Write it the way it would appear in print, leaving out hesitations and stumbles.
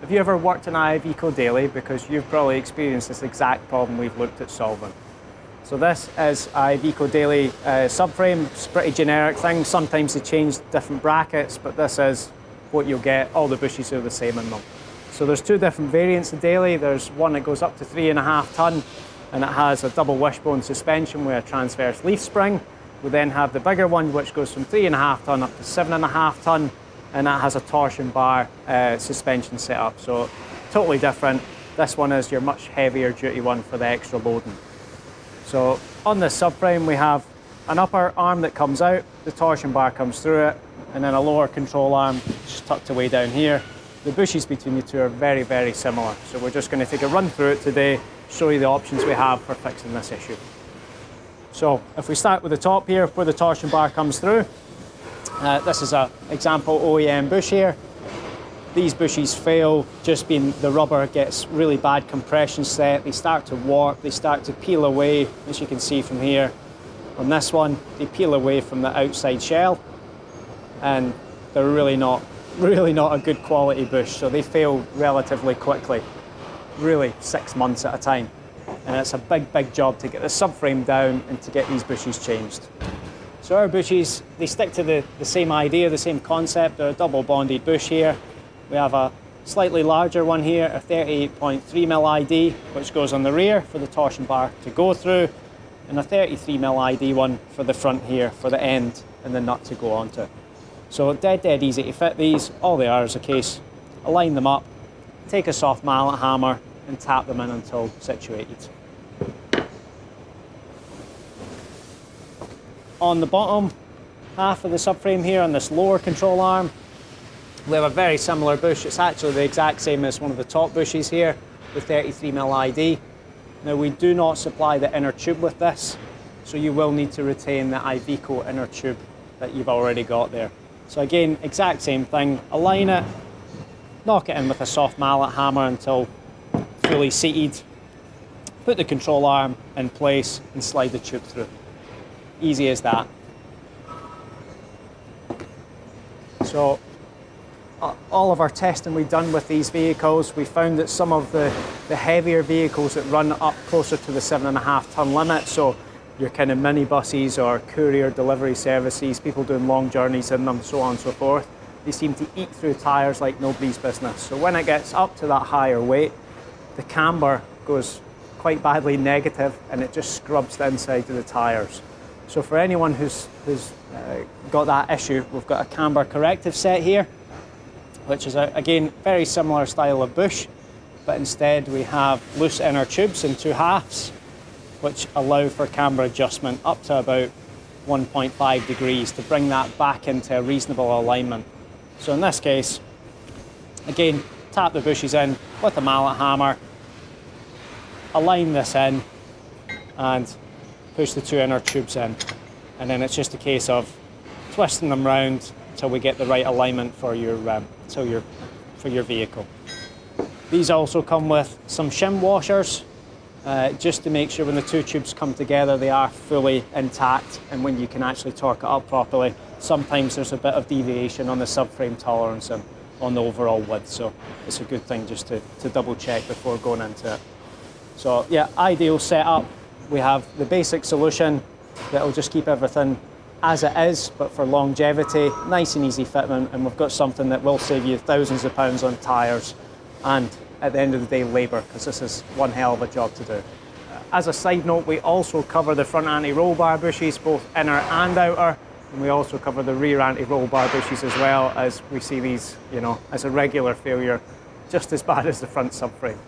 Have you ever worked in Iveco Daily? Because you've probably experienced this exact problem we've looked at solving. So this is Iveco Daily subframe. It's a pretty generic thing. Sometimes they change different brackets, but this is what you'll get. All the bushes are the same in them. So there's two different variants of Daily. There's one that goes up to 3.5 ton, and it has a double wishbone suspension with a transverse leaf spring. We then have the bigger one, which goes from 3.5 ton up to 7.5 ton, and that has a torsion bar suspension setup. So totally different. This one is your much heavier duty one for the extra loading. So on this subframe we have an upper arm that comes out, the torsion bar comes through it, and then a lower control arm just tucked away down here. The bushes between the two are very, very similar. So we're just going to take a run through it today, show you the options we have for fixing this issue. So if we start with the top here, where the torsion bar comes through, this is an example OEM bush here. These bushes fail just being the rubber gets really bad compression set. They start to warp, they start to peel away, as you can see from here. On this one, they peel away from the outside shell, and they're really not a good quality bush, so they fail relatively quickly, really 6 months at a time. And it's a big job to get the subframe down and to get these bushes changed. So our bushes, they stick to the same idea, the same concept. They're a double bonded bush here. We have a slightly larger one here, a 38.3mm ID, which goes on the rear for the torsion bar to go through, and a 33mm ID one for the front here, for the end and the nut to go onto. So dead easy to fit these. All they are is a case, align them up, take a soft mallet hammer and tap them in until situated. On the bottom half of the subframe here, on this lower control arm, we have a very similar bush. It's actually the exact same as one of the top bushes here, with 33mm ID. Now we do not supply the inner tube with this, so you will need to retain the Iveco inner tube that you've already got there. So again, exact same thing, align it, knock it in with a soft mallet hammer until fully seated, put the control arm in place and slide the tube through. Easy as that. So all of our testing we've done with these vehicles, we found that some of the heavier vehicles that run up closer to the 7.5 ton limit, so your kind of minibuses or courier delivery services, people doing long journeys in them, so on and so forth, they seem to eat through tyres like nobody's business. So when it gets up to that higher weight, the camber goes quite badly negative and it just scrubs the inside of the tyres. So for anyone who's got that issue, we've got a Camber Corrective Set here, which is, again, very similar style of bush, but instead we have loose inner tubes in 2 halves, which allow for camber adjustment up to about 1.5 degrees to bring that back into a reasonable alignment. So in this case, again, tap the bushes in with a mallet hammer, align this in, and push the 2 inner tubes in, and then it's just a case of twisting them round until we get the right alignment for your vehicle. These also come with some shim washers, just to make sure when the 2 tubes come together they are fully intact, and when you can actually torque it up properly. Sometimes there's a bit of deviation on the subframe tolerance and on the overall width, so it's a good thing just to double check before going into it. So yeah, ideal setup. We have the basic solution that'll just keep everything as it is, but for longevity, nice and easy fitment, and we've got something that will save you thousands of pounds on tyres and at the end of the day labour, because this is one hell of a job to do. As a side note, we also cover the front anti-roll bar bushes, both inner and outer, and we also cover the rear anti-roll bar bushes as well, as we see these, as a regular failure, just as bad as the front subframe.